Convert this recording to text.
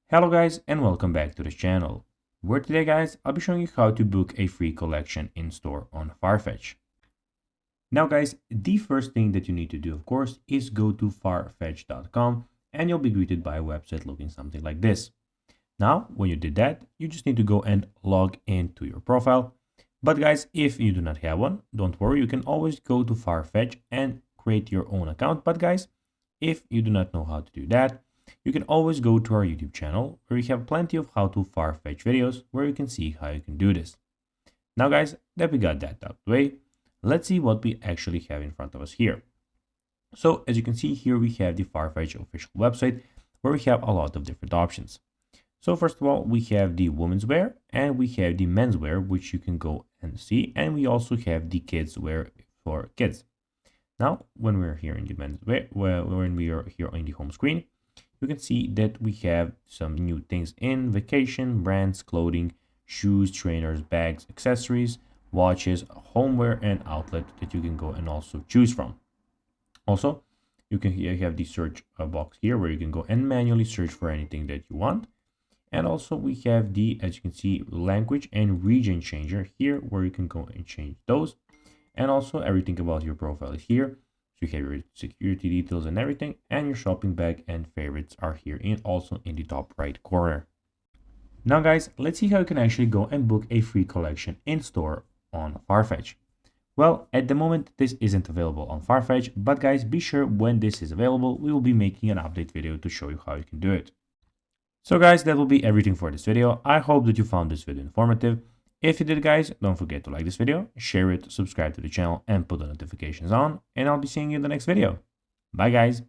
Hello guys and welcome back to this channel, where today guys I'll be showing you how to book a free collection in store on Farfetch. Now guys, the first thing that you need to do of course is go to farfetch.com and you'll be greeted by a website looking something like this. Now when you did that, you just need to go and log into your profile. But guys, if you do not have one, don't worry, you can always go to Farfetch and create your own account. But guys, if you do not know how to do that, you can always go to our YouTube channel where we have plenty of how to Farfetch videos where you can see how you can do this. Now guys, that we got that out of the way, let's see what we actually have in front of us here. So as you can see here, we have the Farfetch official website where we have a lot of different options. So first of all, we have the women's wear and we have the men's wear, which you can go and see. And we also have the kids wear for kids. Now, when we're here in the men's wear, when we are here on the home screen, you can see that we have some new things in vacation, brands, clothing, shoes, trainers, bags, accessories, watches, homeware, and outlet that you can go and also choose from. Also, you have the search box here where you can go and manually search for anything that you want. And also we have the, as you can see, language and region changer here where you can go and change those. And also everything about your profile is here. So you have your security details and everything, and your shopping bag and favorites are here and also in the top right corner. Now guys, let's see how you can actually go and book a free collection in store on Farfetch. Well, at the moment this isn't available on Farfetch, but guys, be sure when this is available, we will be making an update video to show you how you can do it. So guys, that will be everything for this video. I hope that you found this video informative. If you did guys, don't forget to like this video, share it, subscribe to the channel and put the notifications on, and I'll be seeing you in the next video. Bye guys.